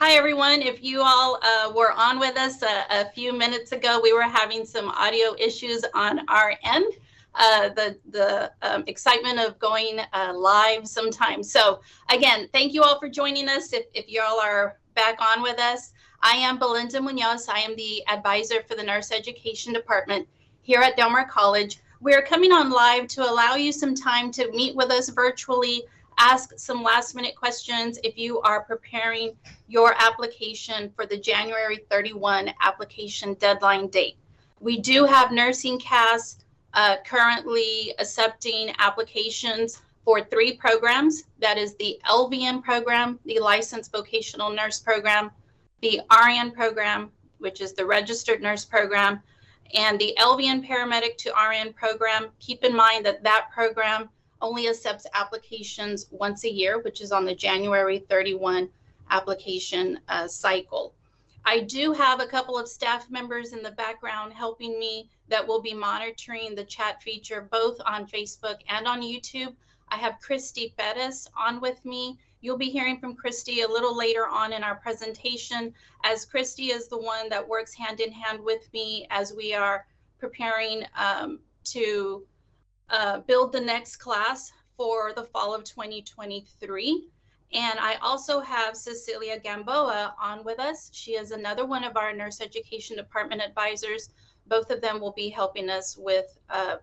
Hi, everyone. If you all were on with us a few minutes ago, we were having some audio issues on our end. The excitement of going live sometimes. So again, thank you all for joining us. If you all are back on with us, I am Belinda Munoz. I am the advisor for the Nurse Education Department here at Del Mar College. We're coming on live to allow you some time to meet with us virtually, ask some last minute questions if you are preparing your application for the January 31 application deadline date. We do have Nursingcast currently accepting applications for 3 programs. That is the LVN program, the Licensed Vocational Nurse program, the RN program, which is the Registered Nurse program, and the LVN Paramedic to RN program. Keep in mind that that program only accepts applications once a year, which is on the January 31 application cycle. I do have a couple of staff members in the background helping me that will be monitoring the chat feature both on Facebook and on YouTube. I have Christy Perez on with me. You'll be hearing from Christy a little later on in our presentation, as Christy is the one that works hand in hand with me as we are preparing to build the next class for the fall of 2023. And I also have Cecilia Gamboa on with us. She is another one of our Nurse Education Department advisors. Both of them will be helping us with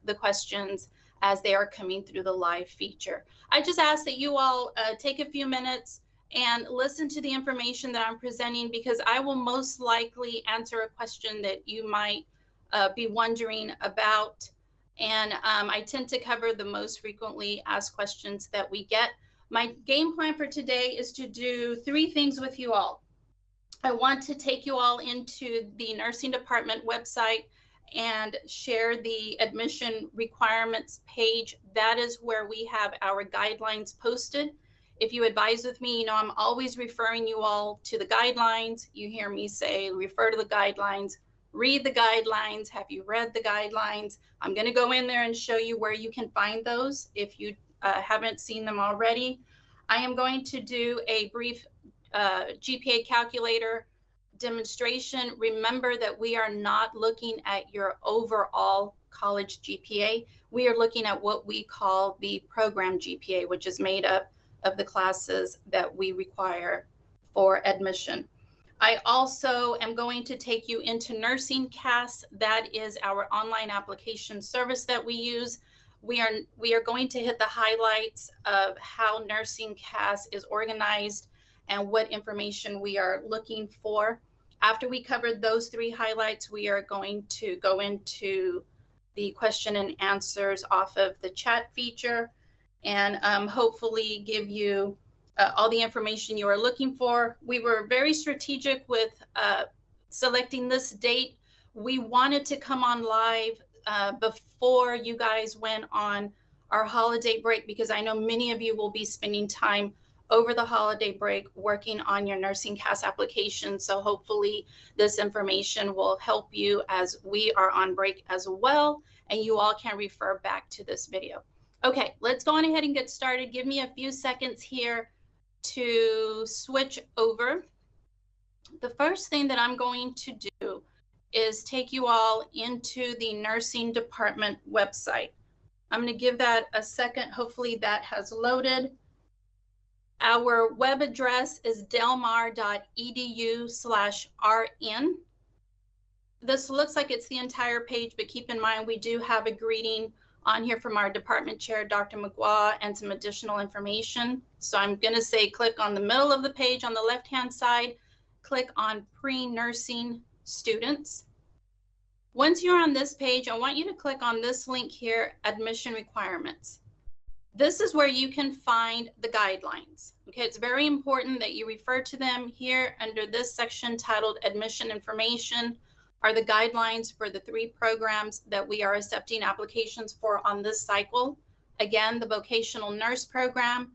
the questions as they are coming through the live feature. I just ask that you all take a few minutes and listen to the information that I'm presenting, because I will most likely answer a question that you might be wondering about. And I tend to cover the most frequently asked questions that we get. My game plan for today is to do 3 things with you all. I want to take you all into the nursing department website and share the admission requirements page. That is where we have our guidelines posted. If you advise with me, you know I'm always referring you all to the guidelines. You hear me say, refer to the guidelines, read the guidelines. Have you read the guidelines? I'm going to go in there and show you where you can find those if you haven't seen them already. I am going to do a brief GPA Calculator demonstration. Remember that we are not looking at your overall college GPA. We are looking at what we call the program GPA, which is made up of the classes that we require for admission. I also am going to take you into Nursingcast. That is our online application service that we use. We are going to hit the highlights of how Nursingcast is organized and what information we are looking for. After we covered those 3 highlights, we are going to go into the question and answers off of the chat feature and hopefully give you all the information you are looking for. We were very strategic with selecting this date. We wanted to come on live before you guys went on our holiday break, because I know many of you will be spending time over the holiday break working on your Nursingcast application. So hopefully this information will help you as we are on break as well, and you all can refer back to this video. Okay, let's go on ahead and get started. Give me a few seconds here to switch over. The first thing that I'm going to do is take you all into the nursing department website. I'm going to give that a second. Hopefully that has loaded. Our web address is delmar.edu/rn. This looks like it's the entire page, but keep in mind we do have a greeting on here from our department chair, Dr. McGuire, and some additional information. So I'm going to say click on the middle of the page on the left-hand side, click on pre-nursing students. Once you're on this page, I want you to click on this link here, admission requirements. This is where you can find the guidelines. Okay, it's very important that you refer to them. Here under this section titled admission information are the guidelines for the 3 programs that we are accepting applications for on this cycle. Again, the vocational nurse program,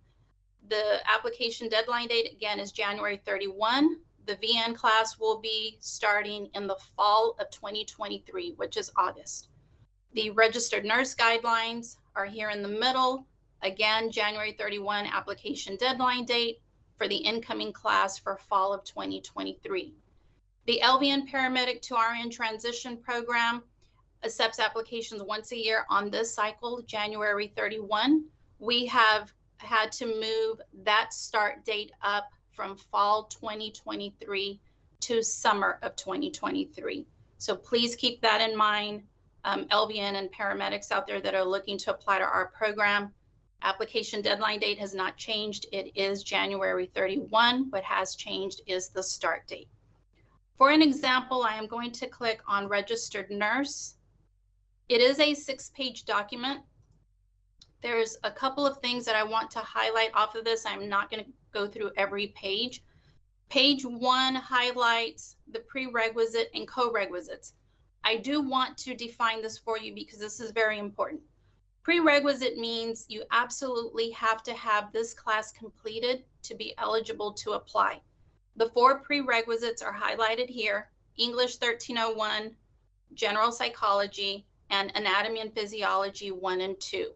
the application deadline date again is January 31. The VN class will be starting in the fall of 2023, which is August. The registered nurse guidelines are here in the middle. Again, January 31 application deadline date. For for the incoming class for fall of 2023. The LVN Paramedic to RN transition program accepts applications once a year. On this cycle, January 31. We have had to move that start date up from fall 2023 to summer of 2023. So please keep that in mind. LVN and paramedics out there that are looking to apply to our program. Application deadline date has not changed. It is January 31. What has changed is the start date. For an example, I am going to click on registered nurse. It is a 6-page document. There's a couple of things that I want to highlight off of this. I'm not going to go through every page. Page 1 highlights the prerequisite and co-requisites. I do want to define this for you because this is very important. Prerequisite means you absolutely have to have this class completed to be eligible to apply. The 4 prerequisites are highlighted here: English 1301, General Psychology, and Anatomy and Physiology 1 and 2.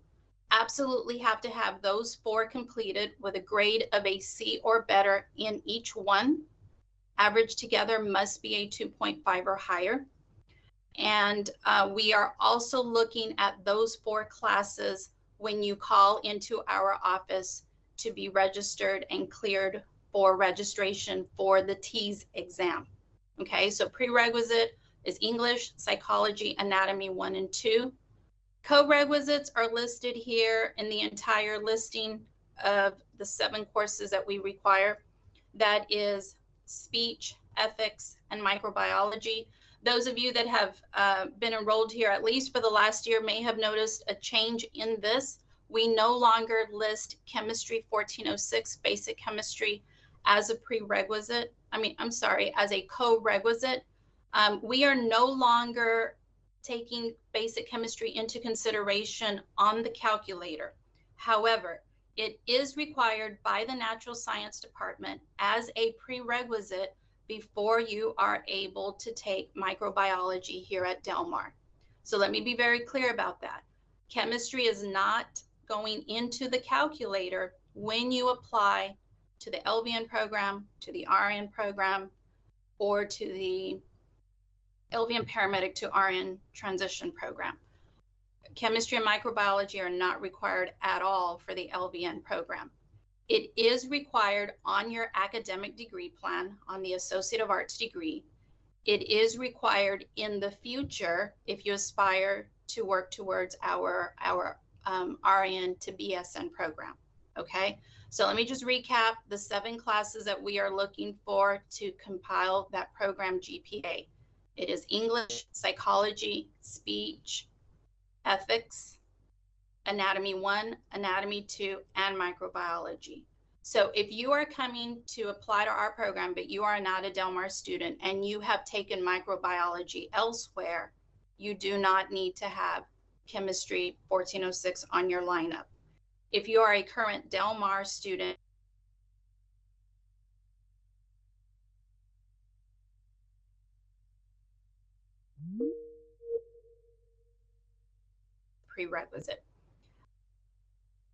Absolutely have to have those 4 completed with a grade of a C or better in each one. Average together must be a 2.5 or higher. And we are also looking at those 4 classes when you call into our office to be registered and cleared for registration for the TEAS exam. Okay, so prerequisite is English, Psychology, Anatomy 1 and 2. Co-requisites are listed here in the entire listing of the 7 courses that we require. That is speech, ethics, and microbiology. Those of you that have been enrolled here at least for the last year may have noticed a change in this. We no longer list chemistry 1406, basic chemistry, as a prerequisite. As a co-requisite. We are no longer taking basic chemistry into consideration on the calculator. However, it is required by the Natural Science Department as a prerequisite before you are able to take microbiology here at Del Mar. So let me be very clear about that. Chemistry is not going into the calculator when you apply to the LVN program, to the RN program, or to the LVN Paramedic to RN transition program. Chemistry and microbiology are not required at all for the LVN program. It is required on your academic degree plan, on the Associate of Arts degree. It is required in the future if you aspire to work towards our RN to BSN program. Okay, so let me just recap the 7 classes that we are looking for to compile that program GPA. It is English, Psychology, Speech, Ethics, Anatomy 1, Anatomy 2, and Microbiology. So if you are coming to apply to our program, but you are not a Del Mar student and you have taken microbiology elsewhere, you do not need to have Chemistry 1406 on your lineup. If you are a current Del Mar student, prerequisite.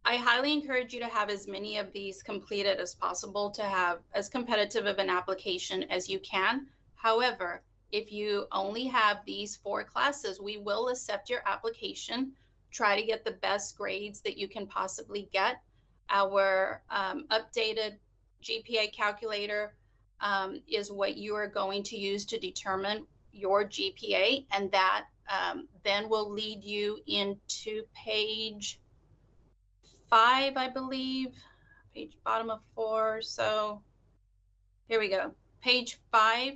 I highly encourage you to have as many of these completed as possible to have as competitive of an application as you can. However, if you only have these 4 classes, we will accept your application. Try to get the best grades that you can possibly get. Our updated GPA calculator is what you are going to use to determine your GPA, and that then will lead you into page 5, I believe, page bottom of 4. So here we go. Page 5,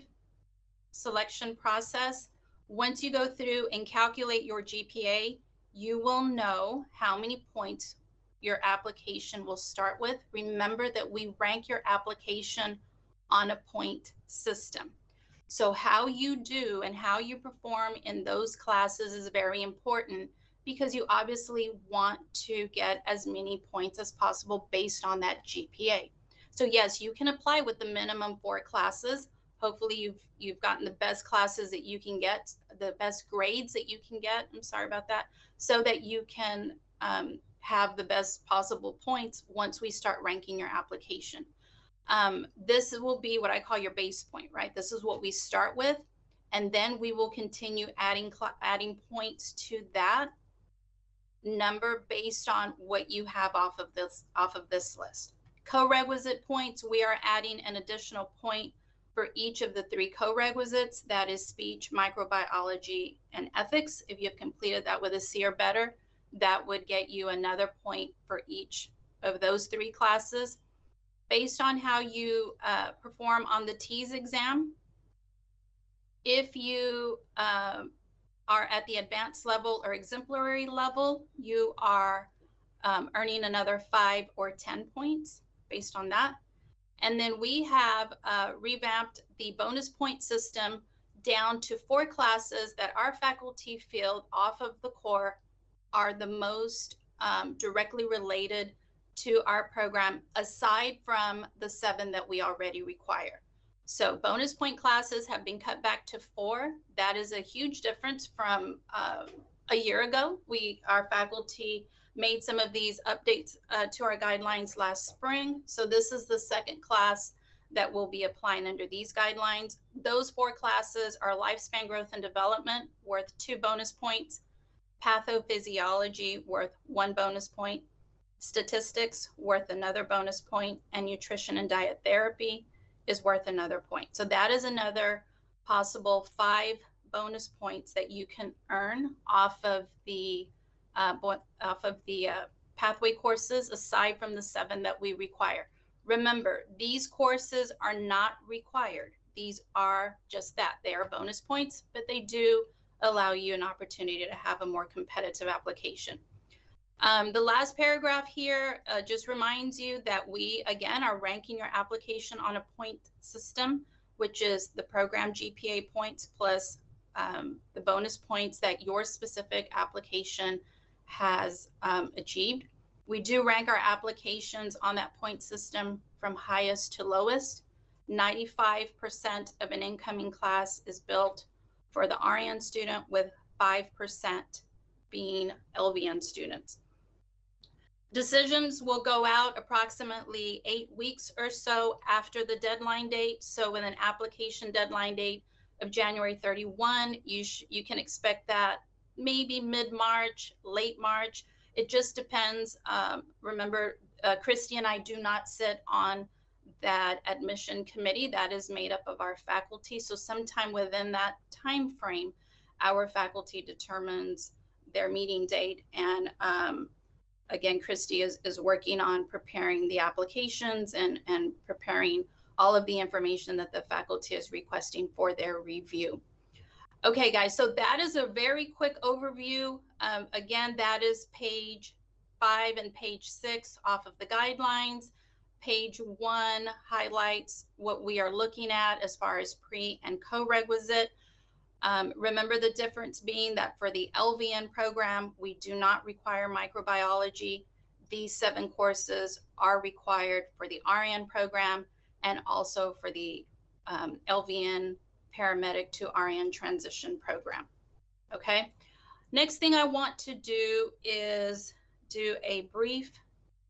selection process. Once you go through and calculate your GPA, you will know how many points your application will start with. Remember that we rank your application on a point system. So how you do and how you perform in those classes is very important, because you obviously want to get as many points as possible based on that GPA. So yes, you can apply with the minimum 4 classes. Hopefully you've gotten the best classes that you can get, the best grades that you can get, I'm sorry about that, so that you can have the best possible points once we start ranking your application. This will be what I call your base point, right? This is what we start with, and then we will continue adding points to that number based on what you have off of this list. Co-requisite points, we are adding an additional point for each of the 3 co-requisites, that is speech, microbiology, and ethics. If you've completed that with a C or better, that would get you another point for each of those 3 classes. Based on how you perform on the TEAS exam, if you are at the advanced level or exemplary level, you are earning another 5 or 10 points based on that. And then we have revamped the bonus point system down to 4 classes that our faculty feel off of the core are the most directly related to our program, aside from the 7 that we already require. So bonus point classes have been cut back to 4. That is a huge difference from a year ago. Our faculty made some of these updates to our guidelines last spring. So this is the 2nd class that will be applying under these guidelines. Those 4 classes are lifespan growth and development, worth 2 bonus points, pathophysiology, worth 1 bonus point, statistics, worth another bonus point, and nutrition and diet therapy is worth another point. So that is another possible 5 bonus points that you can earn off of the pathway courses, aside from the 7 that we require. Remember, these courses are not required. These are just that. They are bonus points, but they do allow you an opportunity to have a more competitive application. The last paragraph here just reminds you that we, again, are ranking your application on a point system, which is the program GPA points plus the bonus points that your specific application has achieved. We do rank our applications on that point system from highest to lowest. 95% of an incoming class is built for the RN student, with 5% being LVN students. Decisions will go out approximately 8 weeks or so after the deadline date. So with an application deadline date of January 31, you can expect that maybe mid-March, late March. It just depends. Remember, Christy and I do not sit on that admission committee. That is made up of our faculty. So sometime within that time frame, our faculty determines their meeting date. And again, Christy is working on preparing the applications and preparing all of the information that the faculty is requesting for their review. Okay, guys, so that is a very quick overview. Again, that is page 5 and page 6 off of the guidelines. Page 1 highlights what we are looking at as far as pre and co-requisite. Remember the difference being that for the LVN program, we do not require microbiology. These 7 courses are required for the RN program and also for the LVN Paramedic to RN transition program. Okay, next thing I want to do is do a brief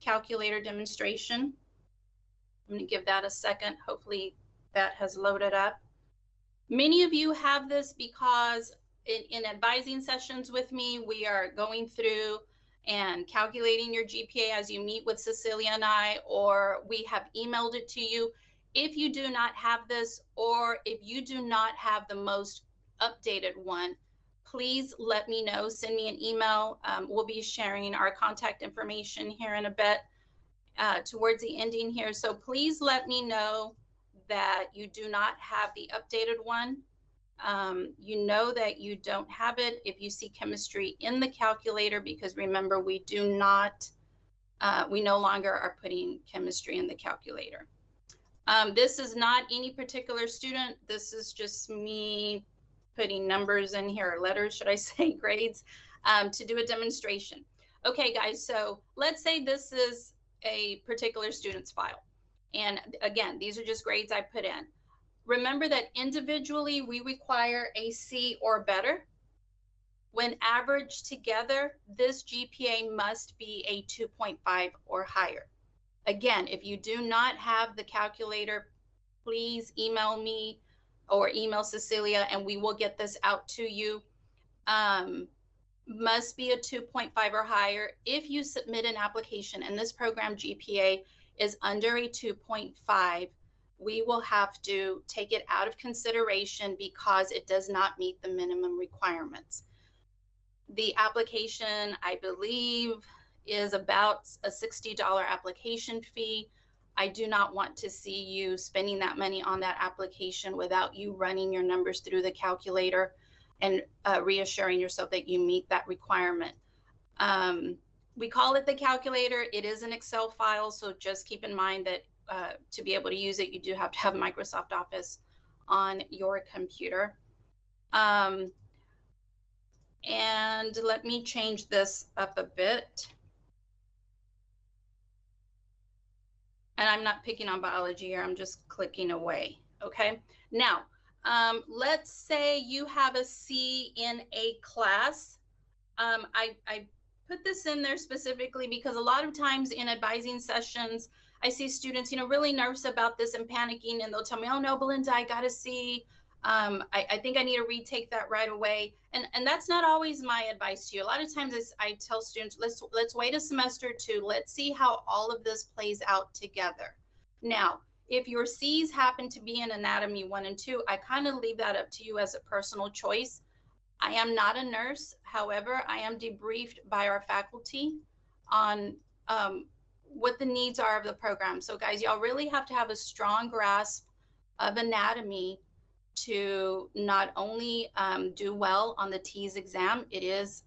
calculator demonstration. I'm going to give that a second. Hopefully that has loaded up. Many of you have this because in advising sessions with me, we are going through and calculating your GPA as you meet with Cecilia and I, or we have emailed it to you. If you do not have this, or if you do not have the most updated one, please let me know. Send me an email. We'll be sharing our contact information here in a bit towards the ending here. So please let me know that you do not have the updated one. You know that you don't have it if you see chemistry in the calculator, because remember, we no longer are putting chemistry in the calculator. This is not any particular student. This is just me putting numbers in here, or letters, should I say, grades, to do a demonstration. Okay, guys, so let's say this is a particular student's file. And again, these are just grades I put in. Remember that individually we require a C or better. When averaged together, this GPA must be a 2.5 or higher. Again, if you do not have the calculator, please email me or email Cecilia and we will get this out to you. Must be a 2.5 or higher. If you submit an application and this program GPA is under a 2.5, we will have to take it out of consideration because it does not meet the minimum requirements. The application, I believe, is about a $60 application fee. I do not want to see you spending that money on that application without you running your numbers through the calculator and reassuring yourself that you meet that requirement. We call it the calculator. It is an Excel file, so just keep in mind that to be able to use it, you do have to have Microsoft Office on your computer. And let me change this up a bit. And I'm not picking on biology here, I'm just clicking away, okay? Now, let's say you have a C in a class. I put this in there specifically because a lot of times in advising sessions, I see students, really nervous about this and panicking, and they'll tell me, oh no, Belinda, I got a C. I think I need to retake that right away. And that's not always my advice to you. A lot of times I tell students, let's wait a semester or two. Let's see how all of this plays out together. Now, if your C's happen to be in anatomy 1 and 2, I kind of leave that up to you as a personal choice. I am not a nurse. However, I am debriefed by our faculty on what the needs are of the program. So guys, y'all really have to have a strong grasp of anatomy to not only do well on the TEAS exam, it is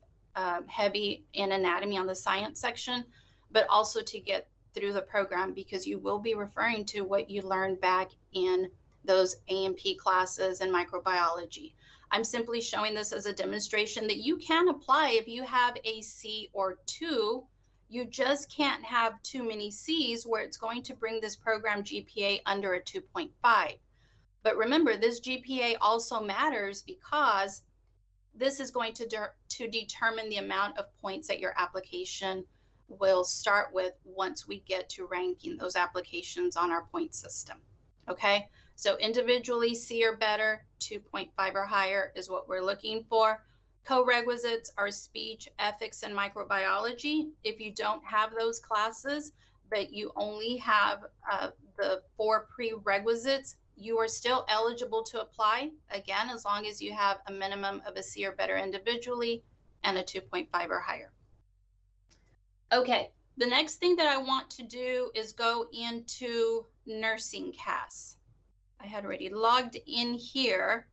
heavy in anatomy on the science section, but also to get through the program because you will be referring to what you learned back in those A&P classes and microbiology. I'm simply showing this as a demonstration that you can apply if you have a C or 2. You just can't have too many C's where it's going to bring this program GPA under a 2.5. But remember, this GPA also matters because this is going to determine the amount of points that your application will start with once we get to ranking those applications on our point system. Okay, so individually C or better, 2.5 or higher is what we're looking for. Co-requisites are speech, ethics, and microbiology. If you don't have those classes, but you only have the 4 prerequisites, you are still eligible to apply, again, as long as you have a minimum of a C or better individually and a 2.5 or higher. Okay, the next thing that I want to do is go into Nursingcast. I had already logged in here,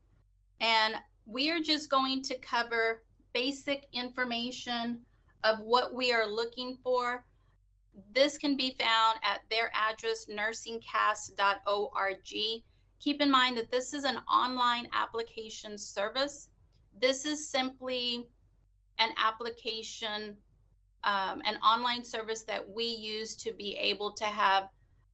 and we are just going to cover basic information of what we are looking for. This can be found at their address, nursingcast.org. Keep in mind that this is an online application service. This is simply an application, an online service that we use to be able to have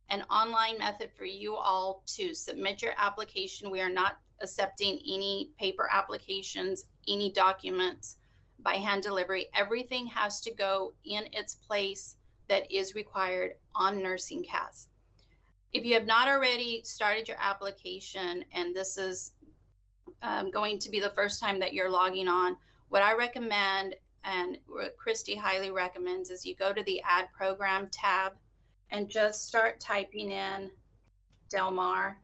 an online method for you all to submit your application. We are not accepting any paper applications, any documents by hand delivery. Everything has to go in its place that is required on Nursingcast. If you have not already started your application and this is going to be the first time that you're logging on, what I recommend and what Christy highly recommends is you go to the Add Program tab and just start typing in Del Mar,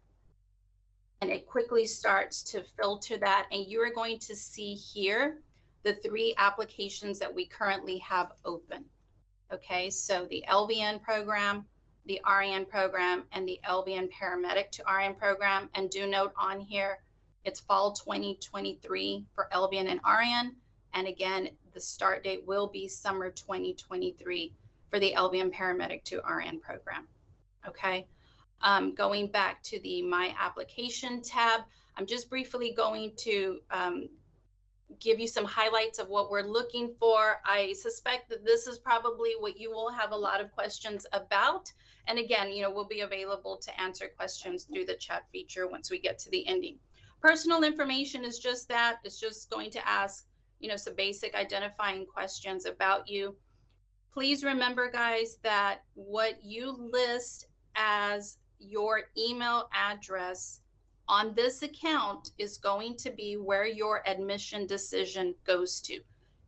and it quickly starts to filter that, and you are going to see here the 3 applications that we currently have open. Okay, so the LVN program, the RN program, and the LVN Paramedic to RN program. And do note on here, it's fall 2023 for LVN and RN. And again, the start date will be summer 2023 for the LVN Paramedic to RN program. Okay, going back to the My Application tab, I'm just briefly going to give you some highlights of what we're looking for. I suspect that this is probably what you will have a lot of questions about. And again, we'll be available to answer questions through the chat feature once we get to the ending. Personal information is just that. It's just going to ask, some basic identifying questions about you. Please remember, guys, that what you list as your email address on this account is going to be where your admission decision goes to.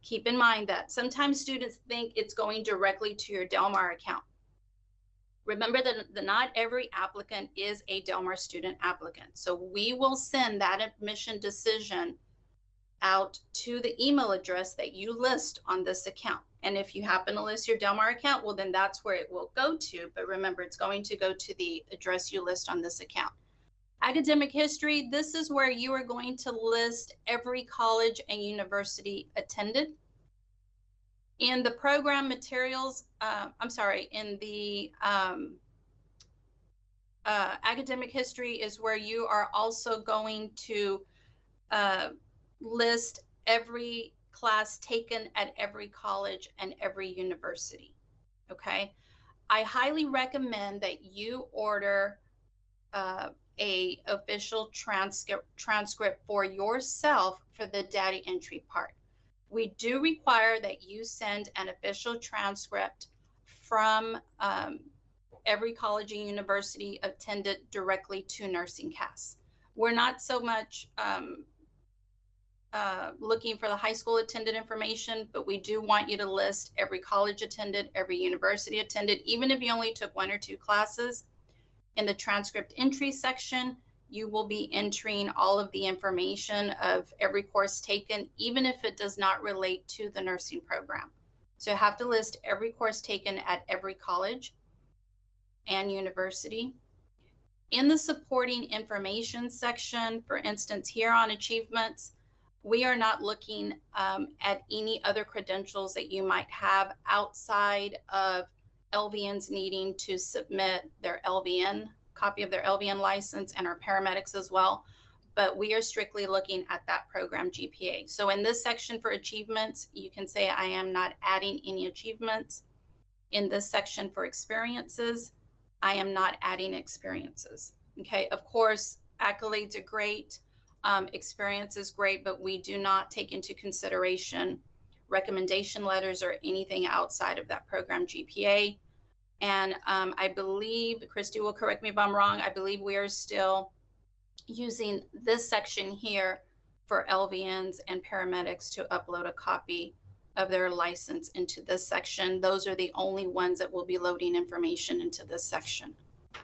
Keep in mind that sometimes students think it's going directly to your Del Mar account. Remember that not every applicant is a Del Mar student applicant. So we will send that admission decision out to the email address that you list on this account. And if you happen to list your Del Mar account, well, then that's where it will go to. But remember, it's going to go to the address you list on this account. Academic history, this is where you are going to list every college and university attended. In the program materials, in the academic history is where you are also going to list every class taken at every college and every university. Okay, I highly recommend that you order a official transcript for yourself for the data entry part. We do require that you send an official transcript from every college and university attended directly to Nursingcast. We're not so much looking for the high school attended information, but we do want you to list every college attended, every university attended, even if you only took 1 or 2 classes. In the transcript entry section, you will be entering all of the information of every course taken, even if it does not relate to the nursing program. So you have to list every course taken at every college and university. In the supporting information section, for instance, here on achievements, we are not looking at any other credentials that you might have outside of LVNs needing to submit their LVN, copy of their LVN license, and our paramedics as well. But we are strictly looking at that program GPA. So in this section for achievements, you can say I am not adding any achievements. In this section for experiences, I am not adding experiences. Okay, of course, accolades are great, experience is great, but we do not take into consideration recommendation letters or anything outside of that program GPA. And I believe, Christy will correct me if I'm wrong, I believe we are still using this section here for LVNs and paramedics to upload a copy of their license into this section. Those are the only ones that will be loading information into this section.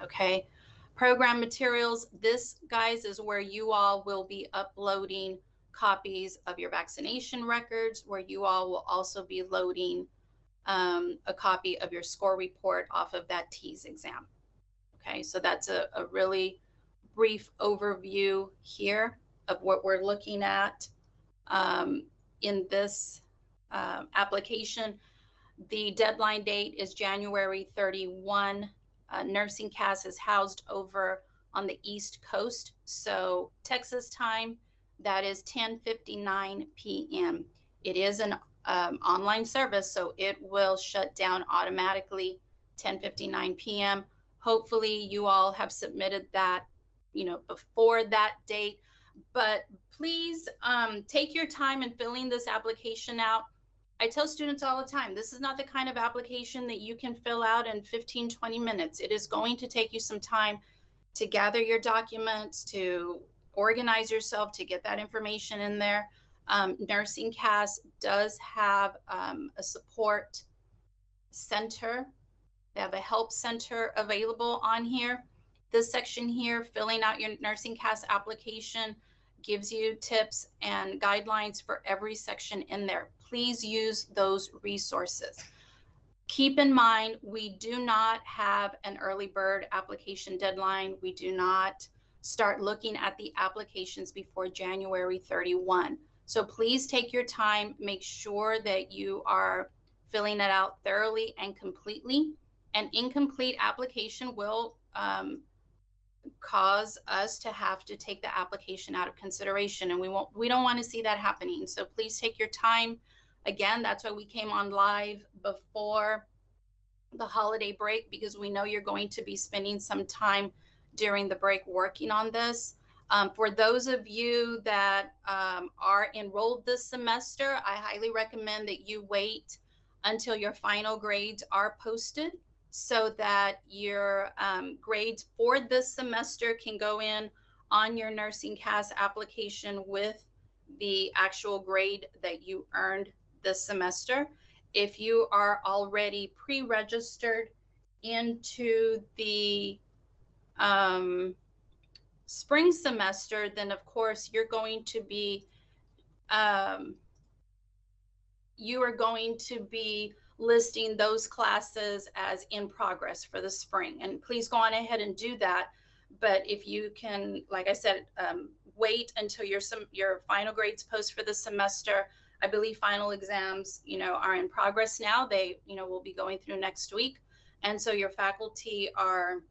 Okay, program materials, this, guys, is where you all will be uploading copies of your vaccination records, where you all will also be loading a copy of your score report off of that TEAS exam. Okay, so that's a really brief overview here of what we're looking at in this application. The deadline date is January 31. Nursingcast is housed over on the East Coast, so Texas time, that is 10:59 p.m. It is an online service, so it will shut down automatically 10:59 p.m. Hopefully you all have submitted that, before that date, but please take your time in filling this application out. I tell students all the time, this is not the kind of application that you can fill out in 15-20 minutes. It is going to take you some time to gather your documents, to organize yourself, to get that information in there. Nursingcast does have a support center. They have a help center available on here. This section here, filling out your Nursingcast application, gives you tips and guidelines for every section in there. Please use those resources. Keep in mind, we do not have an early bird application deadline. We do not start looking at the applications before January 31. So please take your time, make sure that you are filling it out thoroughly and completely. An incomplete application will cause us to have to take the application out of consideration, and we don't want to see that happening. So please take your time. Again, that's why we came on live before the holiday break, because we know you're going to be spending some time during the break working on this. For those of you that are enrolled this semester, I highly recommend that you wait until your final grades are posted, so that your grades for this semester can go in on your Nursingcast application with the actual grade that you earned this semester. If you are already pre-registered into the spring semester, then of course you're going to be you are going to be listing those classes as in progress for the spring. And please go on ahead and do that. But if you can, like I said, wait until your final grades post for the semester. I believe final exams, are in progress now. They, will be going through next week. And so your faculty are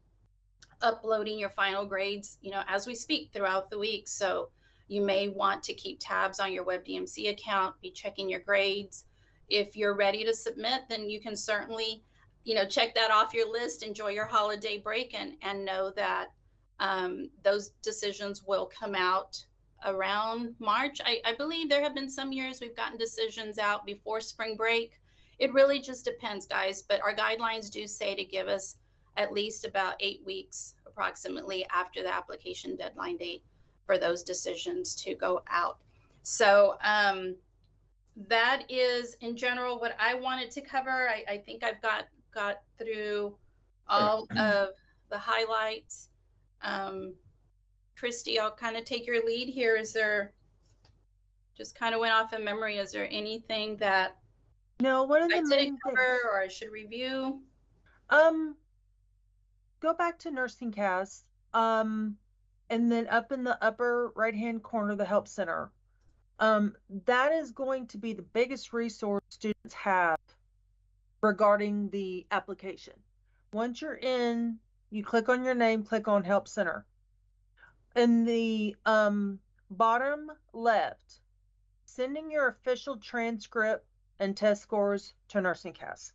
uploading your final grades, as we speak throughout the week. So you may want to keep tabs on your WebDMC account, be checking your grades. If you're ready to submit, then you can certainly, check that off your list, enjoy your holiday break, and know that those decisions will come out around March. I believe there have been some years we've gotten decisions out before spring break. It really just depends, guys, but our guidelines do say to give us at least about 8 weeks approximately after the application deadline date for those decisions to go out. So that is in general what I wanted to cover. I think I've got through all of the highlights. Christy, I'll kind of take your lead here. Is there, just kind of went off in memory, is there anything that one of the I main didn't cover or I should review? Go back to Nursingcast, and then up in the upper right-hand corner, the Help Center. That is going to be the biggest resource students have regarding the application. Once you're in, you click on your name, click on Help Center. In the bottom left, sending your official transcript and test scores to Nursingcast.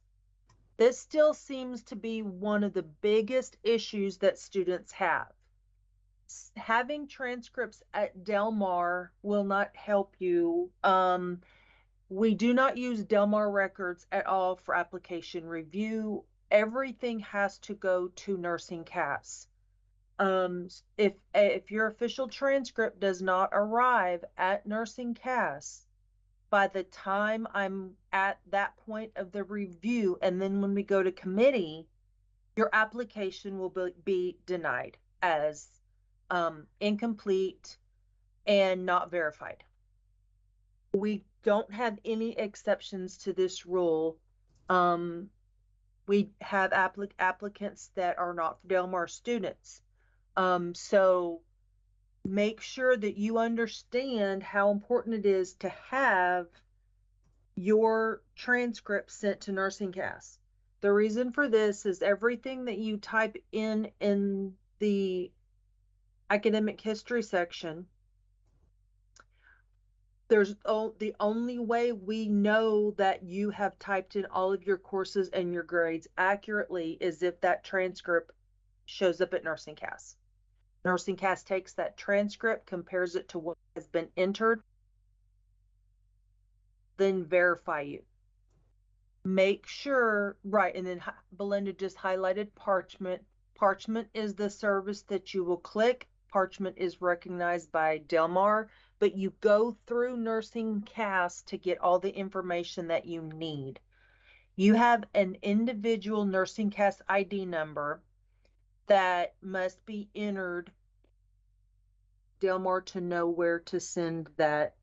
This still seems to be one of the biggest issues that students have. Having transcripts at Del Mar will not help you. We do not use Del Mar records at all for application review. Everything has to go to Nursingcast. If your official transcript does not arrive at Nursingcast by the time I'm at that point of the review, and then when we go to committee, your application will be denied as incomplete and not verified. We don't have any exceptions to this rule. We have applicants that are not Del Mar students. So make sure that you understand how important it is to have your transcript sent to Nursingcast. The reason for this is everything that you type in the academic history section, the only way we know that you have typed in all of your courses and your grades accurately is if that transcript shows up at Nursingcast. Nursingcast takes that transcript, compares it to what has been entered, then verify you. Make sure, right, and then Belinda just highlighted Parchment. Parchment is the service that you will click. Parchment is recognized by Del Mar, but you go through Nursingcast to get all the information that you need. You have an individual Nursingcast ID number that must be entered Del Mar to know where to send that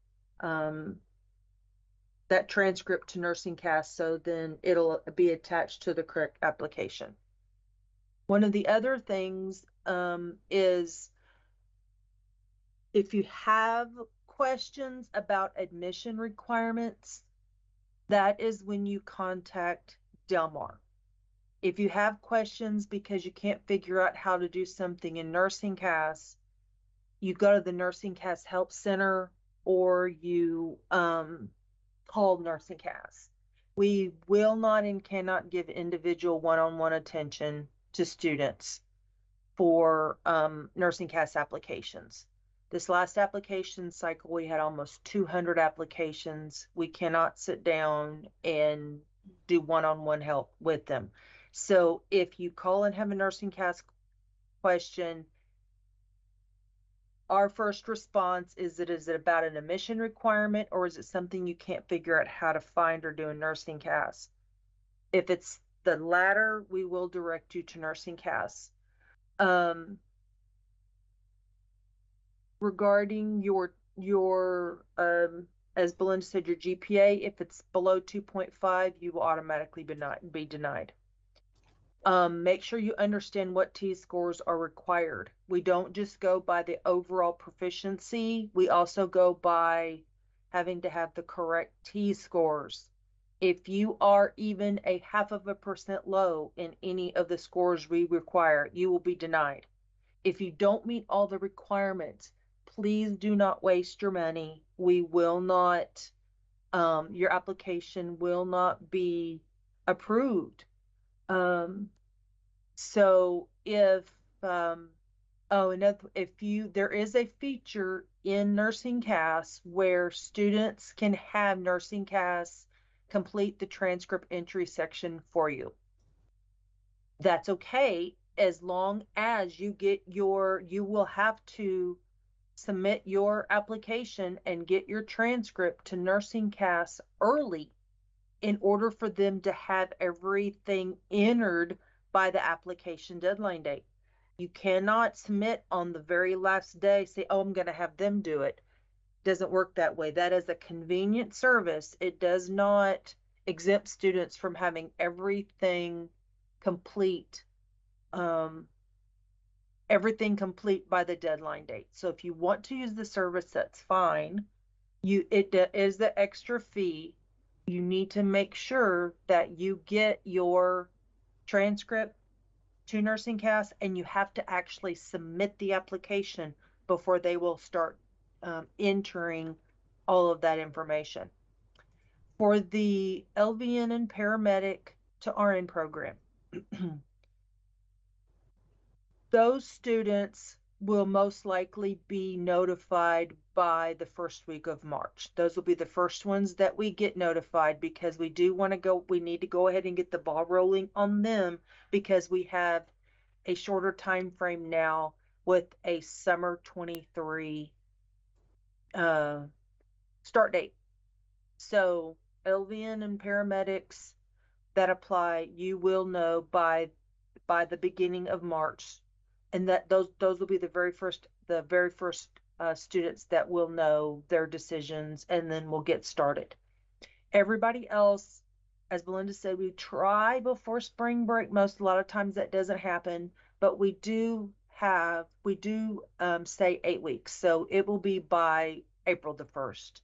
that transcript to Nursingcast, so then it'll be attached to the correct application. One of the other things is if you have questions about admission requirements, that is when you contact Del Mar. If you have questions because you can't figure out how to do something in Nursingcast, you go to the Nursingcast Help Center or you call Nursingcast. We will not and cannot give individual one-on-one attention to students for Nursingcast applications. This last application cycle, we had almost 200 applications. We cannot sit down and do one-on-one help with them. So if you call and have a Nursingcast question, our first response is it about an admission requirement, or is it something you can't figure out how to find or do in Nursingcast? If it's the latter, we will direct you to Nursingcast. Regarding your as Belinda said, your GPA, if it's below 2.5, you will automatically be denied. Make sure you understand what T-scores are required. We don't just go by the overall proficiency. We also go by having to have the correct T-scores. If you are even a 0.5% low in any of the scores we require, you will be denied. If you don't meet all the requirements, please do not waste your money. We will not, your application will not be approved. So if, there is a feature in Nursingcast where students can have Nursingcast complete the transcript entry section for you. That's okay, as long as you will have to submit your application and get your transcript to Nursingcast early in order for them to have everything entered by the application deadline date. You cannot submit on the very last day, say, oh, I'm going to have them do it. Doesn't work that way. That is a convenient service. It does not exempt students from having everything complete, everything complete by the deadline date. So if you want to use the service, that's fine. It is the extra fee. You need to make sure that you get your transcript to Nursingcast, and you have to actually submit the application before they will start entering all of that information. For the LVN and Paramedic to RN program, those students will most likely be notified by the first week of March. Those will be the first ones that we get notified, because we need to go ahead and get the ball rolling on them, because we have a shorter time frame now with a summer 23 start date. So LVN and paramedics that apply, you will know by the beginning of March, and that those will be the very first students that will know their decisions, and then we'll get started. Everybody else, as Belinda said, we try before spring break. A lot of times that doesn't happen, but we do say 8 weeks. So it will be by April the 1st.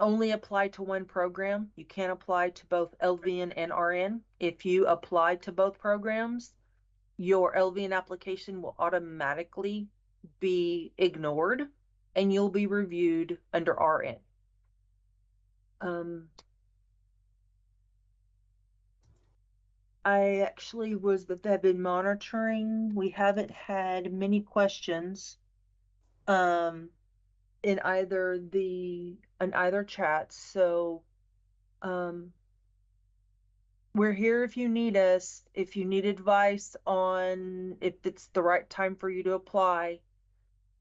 Only apply to one program. You can't apply to both LVN and RN. If you apply to both programs, your LVN application will automatically be ignored, and you'll be reviewed under RN. I actually have been monitoring. We haven't had many questions in either chat. So we're here if you need us. If you need advice on if it's the right time for you to apply,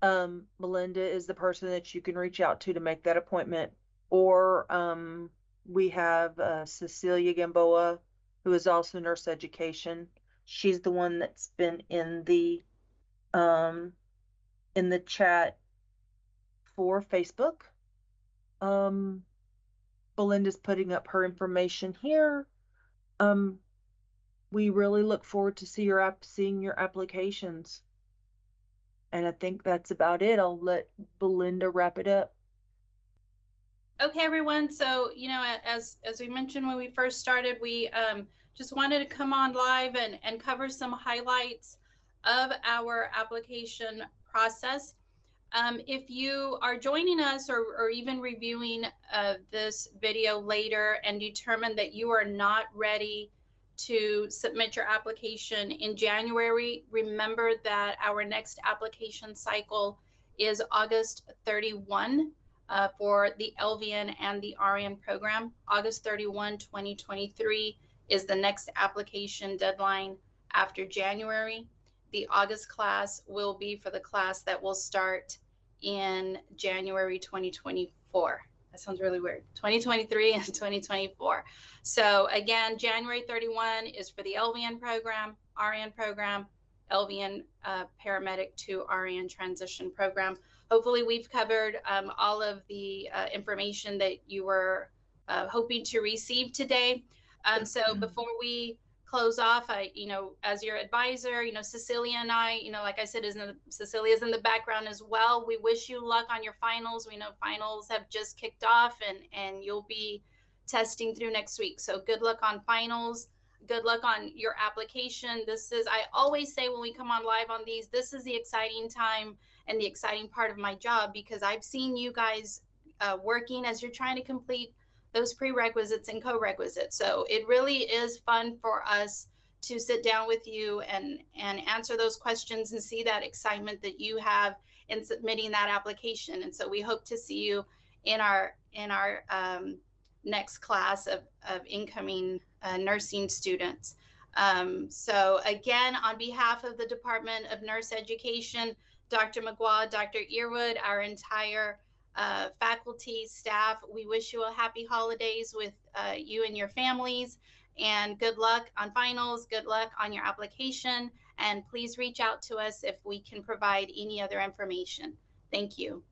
Melinda is the person that you can reach out to make that appointment. Or we have Cecilia Gamboa, who is also nurse education. She's the one that's been in the chat for Facebook. Belinda's putting up her information here. We really look forward to seeing your applications. And I think that's about it. I'll let Belinda wrap it up. Okay, everyone. So, as we mentioned when we first started, we just wanted to come on live and cover some highlights of our application process. If you are joining us or even reviewing this video later and determine that you are not ready to submit your application in January, remember that our next application cycle is August 31. for the LVN and the RN program. August 31, 2023 is the next application deadline after January. The August class will be for the class that will start in January 2024. That sounds really weird. 2023 and 2024. So again, January 31 is for the LVN program, RN program, LVN paramedic to RN transition program. Hopefully we've covered all of the information that you were hoping to receive today. So before we close off, as your advisor, Cecilia and I, like I said, Cecilia's in the background as well. We wish you luck on your finals. We know finals have just kicked off, and you'll be testing through next week. So good luck on finals. Good luck on your application. I always say when we come on live on these, this is the exciting time and the exciting part of my job, because I've seen you guys working as you're trying to complete those prerequisites and co-requisites. So it really is fun for us to sit down with you and answer those questions and see that excitement that you have in submitting that application. And so we hope to see you in our next class of incoming nursing students. So again, on behalf of the Department of Nurse Education, Dr. McGuire, Dr. Earwood, our entire faculty, staff, we wish you a happy holidays with you and your families, and good luck on finals, good luck on your application, and please reach out to us if we can provide any other information. Thank you.